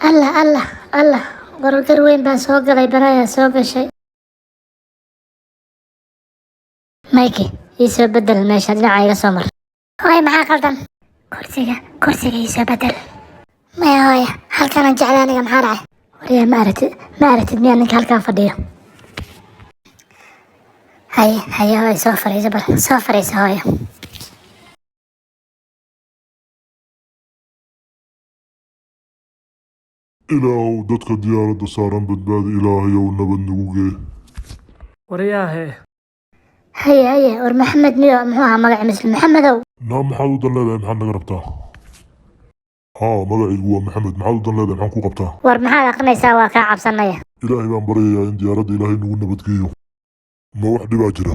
الله الله الله. قرقر وين بان سوق لي برايا سوق الشيء. مايكي يسوى بدل المشهد دhinacayga soo mar. Hooyo maxaa qaldan? Kursiga isoo bedel. Maya hooyo halkanaan jeclaa aniga maxaa dhacay? Wariya ma aragtid miyaa ninka halkaan fadhiyo? Haye hooyo soo fariiso bal soo fariiso hooyo. ilaahow dadka diyaaradda saaran badbaadi ilaahayow nabad nagu gee. wariyaahe haye war maxamed miyo muxuu ahaa magaci muslim maxamedow. naa maxaad u dan leedahay maxaad naga rabtaa? haa magacaygu waa maxamed maxaad u dan leedahay maxaan ku qabtaa? war maxaad aqrinaysaa waa kaa cabsanaya. ilaahay baan baryayaa in diyaaradda ilaahay nagu nabadgeeyo. ma wax dhibaa jira?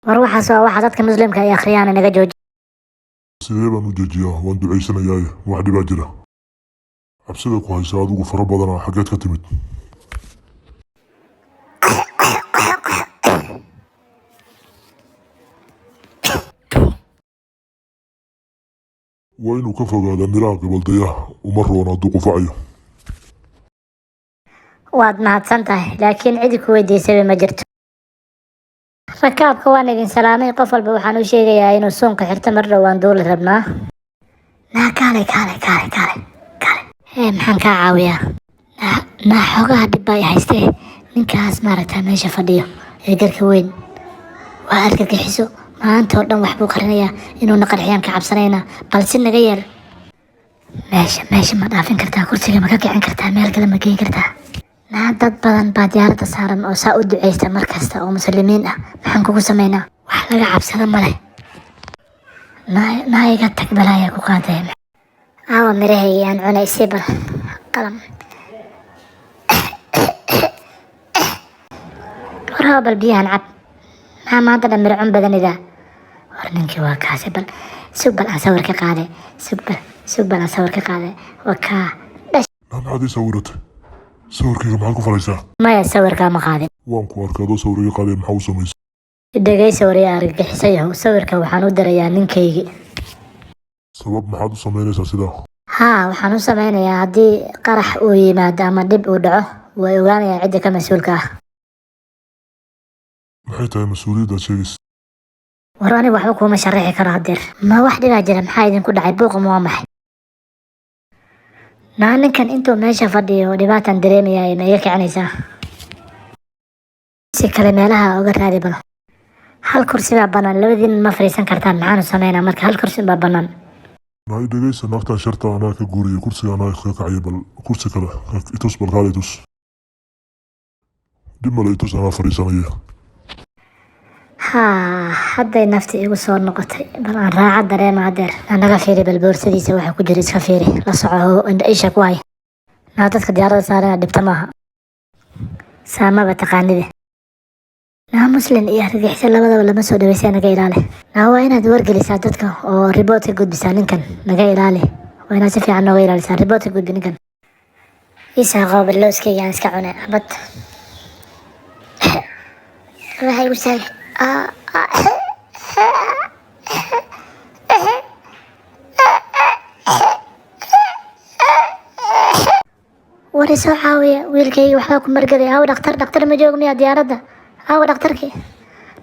war waxaas waa waxa dadka muslimka ay akhriyaan inaga jooji. sidee baan u jeejiyaa waan ducaysanayaaye ma wax dhibaa jira? cabsida ku haysa adigu fara badanaa xaggeed ka timid? waa inuu ka fogaadaa miraha gabaldayaha uma roona hadduu qufacayo. waad mahadsan tahay laakiin cidi ku weydiisaba ma jirto. rakaabka waan idin salaamay qof walba waxaan u sheegayaa inuu suunka xirto mar dhow waan duuli rabnaa. kaale maxaan kaa caawiyaa? xoogaha dhib baa i haystee ninkaas maaragtaa meesha fadhiyo ee garka weyn waa argagixiso maanta oo dhan waxbuu qarinayaa inuuna qarxiyaan ka cabsanaynaa balse naga yeel. meesha ma dhaafin kartaa? kursiga ma ka kicin kartaa? meel kale ma geyn kartaa? dad badan baa diyaaradda saaran oo saa u duceysta mar kasta oo muslimiin ah maxaan kugu samaynaa? wax laga cabsado ma leh. iga tag balaayaa ku qaadeen. aawa mirahaygi aan cunay si bal qalam. warhaa bal biyahan cab maxaa maanta dhan miro cun badanidaa? war ninkii waa kaasi bal sug bal aan sawir ka qaade waa kaa naa maxaad ii sawiratay? sawirkayga maxaad ku falaysaa? maya sawirkaa ma qaadin. waan ku arkay adoo sawir iga qaadeen maxaa u samaysay? dhegaysa wariya argagixisayahow sawirka waxaan u dirayaa ninkaygii. sabab maxaad u samaynaysaa sidaa? haa waxaan u samaynayaa haddii qarax uu yimaado ama dhib uu dhaco way ogaanayaan cidda ka mas-uulka ah. maxay tahay mas-uuliyaddaad sheegaysa? war aniga waxba kuuma sharaxi karo haddeer. ma wax dhibaa jira? maxaa idinku dhacay? buuqama waa maxay? ninkan intuu meesha fadhiyo dhibaataan dareemayaa ma iga kicinaysaa? si kale meelaha uga raadi bal. hal kursi baa bannaan labadiin ma fadhiisan kartaan maxaanu samaynaa marka hal kursi baa bannaan. naay dhegaysa naagtan sharta anaa ka guuriyay kursiga anaa ka kacaya bal kursi kale itus bal kaale itus. dib male itus anaa fadhiisanaya. haa hadday nafti igu soo noqotay bal aan raaca dareema haddeer. naga fiiri bal boorsadiisa waxa ku jira iska fiiri la soco isha ku hay. dadka diyaaradda saarana dhibta maaha saamaba taqaanide. muslim iyo argagixisa labadaba lama soo dhaweysay naga ilaali. waa inaad wargelisaa dadka oo riboot ka gudbisaa ninkan naga ilaali. waa inaad si fiican nooga ilaalisaa riboot ka gudbi ninkan. isaa qooba looskayga aan iska cunay abad waxay igu saagay. wari soo caawiya wiilkayga waxbaa ku margaday. aw dhaktar ma joogo miyaa diyaaradda? awa dhaktarkii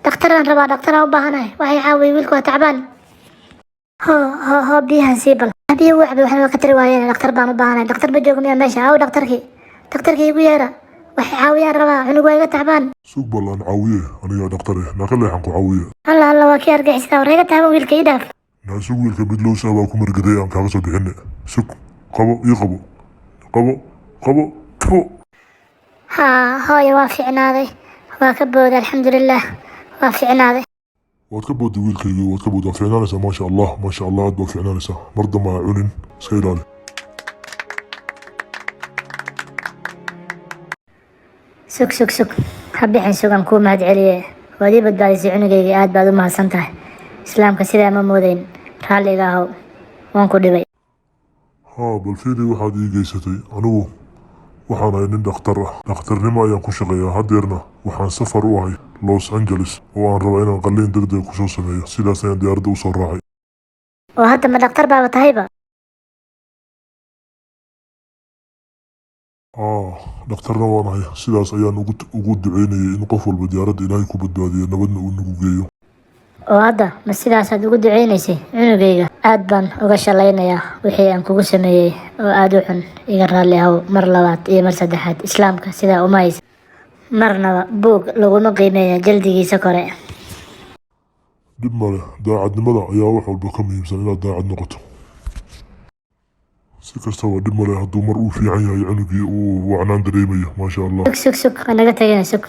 dhaktaraan rabaa dhaktaraan u baahanahay waxay caawiya wiilku waa tacbaan. ho biyahan sii bal biyo wacbi waxna ka tari waayeen dhaktar baan u baahanahay. dhaktar ma joogo miyaa meesha? aw dhaktarkii igu yeera waxay caawiyaan rabaa cunug waa iga tacbaan. sug bal aan caawiye anigaa dhaktare naaka leexan ku caawiye. alla waa kii argixisada war iga tacban wiilka ii dhaaf. naa sug wiilka midlows ah baa ku margaday aan kaaga soo bixine. sug qabo tubo. hooyo waa fiicnaaday waa ka booda alxamdulilah waa fiicnaaday. waad ka boodday wiilkayga waad ka boodda waad fiicnaanaysaa maasha allah aad baad fiicnaanaysaa mar damba ha cunin iska ilaali. sug ha bixin sugan kuu mahad celiye waad ii badbaadisay cunugayga aad baad u mahadsan tahay. islaamka sidaa ma moodayn raalliga ahow waan ku dhibay. haa bal fiili waxaad ii geysatay anigu waxaan ahay nin dhakhtar ah dhakhtarnimo ayaan ku shaqeeyaa haddeerna waxaan safar u ahay los angeles oo aan rabaa inaan qalliin degdeg kusoo sameeyo sidaas ayaan diyaaradda usoo raacay. oo hadda ma dhakhtar baaba tahayba? dhakhtarna waan ahay sidaas ayaan ugu duceynayay in qof walba diyaaradda ilaahay ku badbaadiyo nabadna uu nagu geeyo. oo hadda ma sidaasaad ugu duceynaysay cunugayga? aad baan uga shalaynayaa wixii aan kugu sameeyey oo aad u xun. iga raalli ahow mar labaad iyo mar saddexaad. islaamka sidaa uma haysa marnaba buug laguma qiimeeya jaldigiisa kore. dhib male, daacadnimada ayaa wax walba ka muhiimsan inaad daacad noqoto. si kastaba dhib male hadduu mar uu fiican yahay cunugii uu wacnaan dareemayo maasha allah. sug ha naga tegina sug.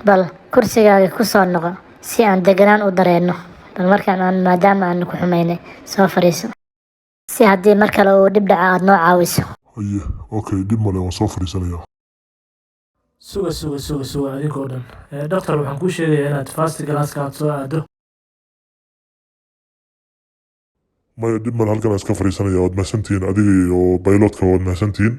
bal kursigaaga ku soo noqo si aan deganaan u dareenno. bal markaan maadaama aan ku xumaynay soo fadhiiso si haddii mar kale uu dhib dhaca aad noo caawiso. haye okay, dhib male, waan soo fadhiisanayaa. suga adinkoo dhan. Doctor waxaan kuu sheegayaa inaad fast galaaska aad soo aado. maya dhib male, halkan aan iska fadhiisanaya. waad mahadsantihiin adiga iyo bayloodka, waad mahadsantihiin.